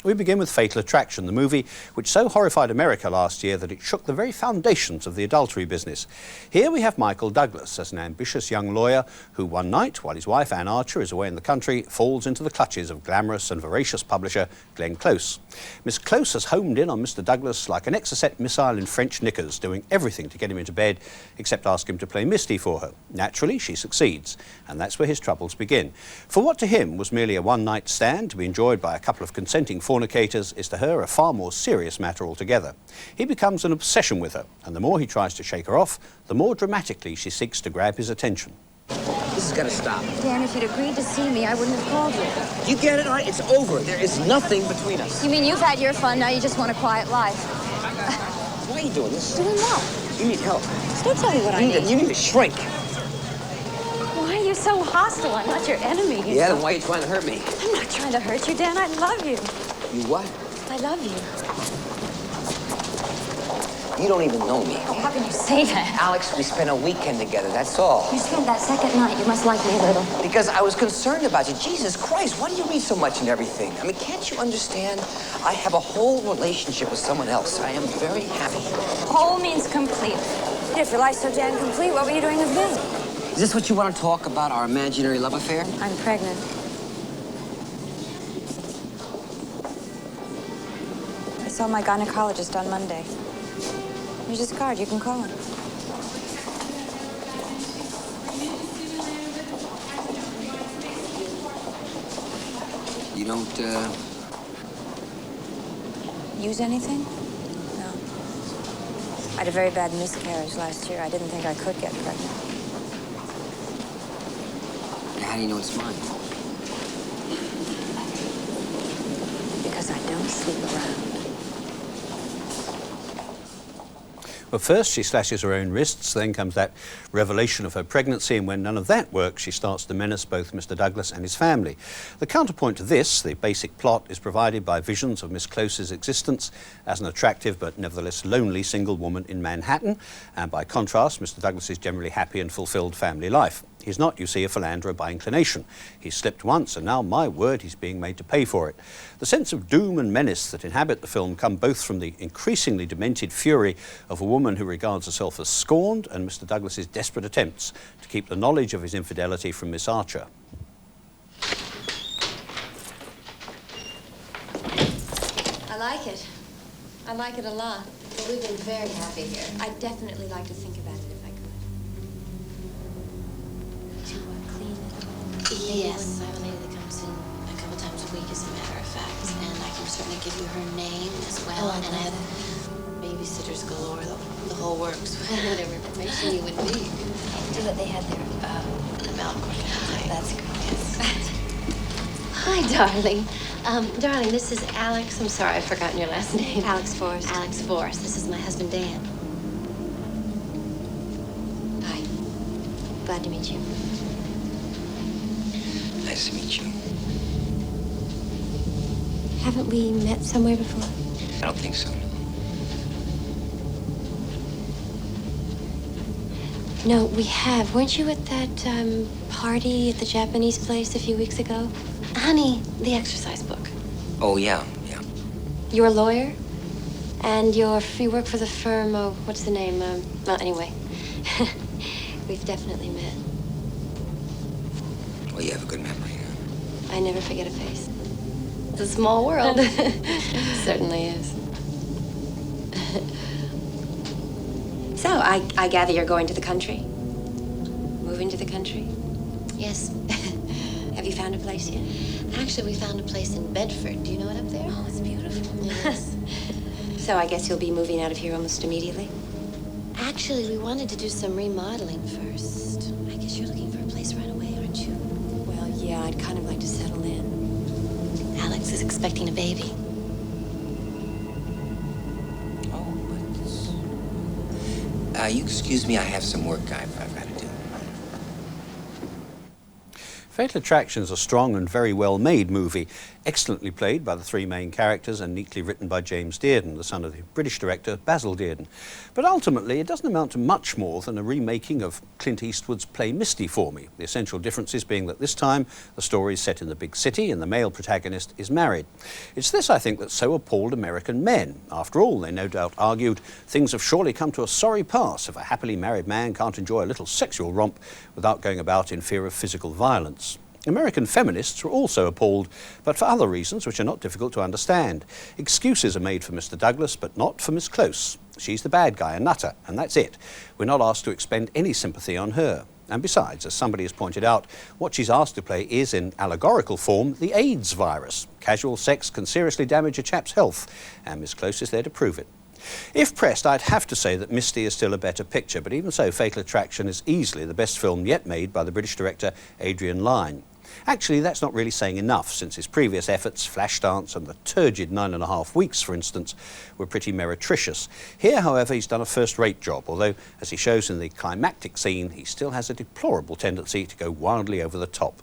We begin with Fatal Attraction, the movie which so horrified America last year that it shook the very foundations of the adultery business. Here we have Michael Douglas as an ambitious young lawyer who one night, while his wife Anne Archer is away in the country, falls into the clutches of glamorous and voracious publisher Glenn Close. Miss Close has homed in on Mr. Douglas like an Exocet missile in French knickers, doing everything to get him into bed except ask him to play Misty for her. Naturally, she succeeds, and that's where his troubles begin. For what to him was merely a one-night stand to be enjoyed by a couple of consenting fornicators is to her a far more serious matter altogether. He becomes an obsession with her, and the more he tries to shake her off, the more dramatically she seeks to grab his attention. This has got to stop. Dan, if you'd agreed to see me, I wouldn't have called you. You get it? All right, it's over. There is nothing between us. You mean you've had your fun, now you just want a quiet life? Why are you doing this? Doing what? You need help. Just don't tell me what I need. You need to shrink. Why are you so hostile? I'm not your enemy. Yeah, then why are you trying to hurt me? I'm not trying to hurt you, Dan. I love you. You what? I love you. You don't even know me. Oh, how can you say that? Alex, we spent a weekend together, that's all. You spent that second night. You must like me a little. Because I was concerned about you. Jesus Christ, why do you read so much and everything? I mean, can't you understand? I have a whole relationship with someone else. I am very happy. Whole means complete. If your life's so damn complete, what were you doing with me? Is this what you want to talk about, our imaginary love affair? I'm pregnant. I saw my gynecologist on Monday. Here's his card. You can call him. You don't, Use anything? No. I had a very bad miscarriage last year. I didn't think I could get pregnant. How do you know it's mine? Because I don't sleep around. Well, first she slashes her own wrists, then comes that revelation of her pregnancy, and when none of that works, she starts to menace both Mr. Douglas and his family. The counterpoint to this, the basic plot, is provided by visions of Miss Close's existence as an attractive but nevertheless lonely single woman in Manhattan, and by contrast, Mr. Douglas's generally happy and fulfilled family life. He's not, you see, a philanderer by inclination. He's slipped once, and now, my word, he's being made to pay for it. The sense of doom and menace that inhabit the film come both from the increasingly demented fury of a woman who regards herself as scorned and Mr. Douglas's desperate attempts to keep the knowledge of his infidelity from Miss Archer. I like it. I like it a lot. We've been very happy here. I'd definitely like to think about it if I could. To clean it? Yes, I have a lady that comes in a couple times a week, as a matter of fact. And I can certainly give you her name as well. Oh, and I have babysitters galore, the whole works, whatever information you would need. Do what they had there. The Malcourt. That's good, yes. Hi, darling. Darling, this is Alex. I'm sorry, I've forgotten your last name. Alex Forrest. Alex Forrest. This is my husband, Dan. Hi. Glad to meet you. Nice to meet you. Haven't we met somewhere before? I don't think so. No, we have. Weren't you at that party at the Japanese place a few weeks ago? Honey, the exercise book. Oh, yeah, yeah. You're a lawyer? And you work for the firm, what's the name? Well, anyway. We've definitely met. Well, you have a good memory, huh? I never forget a face. It's a small world. Certainly is. So, I gather you're going to the country? Moving to the country? Yes. Have you found a place yet? Actually, we found a place in Bedford. Do you know it up there? Oh, it's beautiful. Yes. So I guess you'll be moving out of here almost immediately? Actually, we wanted to do some remodeling first. I guess you're looking for a place right away, aren't you? Well, yeah, I'd kind of like to settle in. Alex is expecting a baby. Oh, but... you excuse me, I have some work I've got to do. Fatal Attraction is a strong and very well-made movie, excellently played by the three main characters and neatly written by James Dearden, the son of the British director Basil Dearden. But ultimately, it doesn't amount to much more than a remaking of Clint Eastwood's play Misty for me, the essential differences being that this time the story is set in the big city and the male protagonist is married. It's this, I think, that so appalled American men. After all, they no doubt argued, things have surely come to a sorry pass if a happily married man can't enjoy a little sexual romp without going about in fear of physical violence. American feminists were also appalled, but for other reasons which are not difficult to understand. Excuses are made for Mr. Douglas, but not for Miss Close. She's the bad guy, a nutter, and that's it. We're not asked to expend any sympathy on her. And besides, as somebody has pointed out, what she's asked to play is, in allegorical form, the AIDS virus. Casual sex can seriously damage a chap's health, and Miss Close is there to prove it. If pressed, I'd have to say that Misty is still a better picture, but even so, Fatal Attraction is easily the best film yet made by the British director Adrian Lyne. Actually, that's not really saying enough, since his previous efforts, Flashdance and the turgid 9.5 Weeks, for instance, were pretty meretricious. Here, however, he's done a first-rate job, although, as he shows in the climactic scene, he still has a deplorable tendency to go wildly over the top.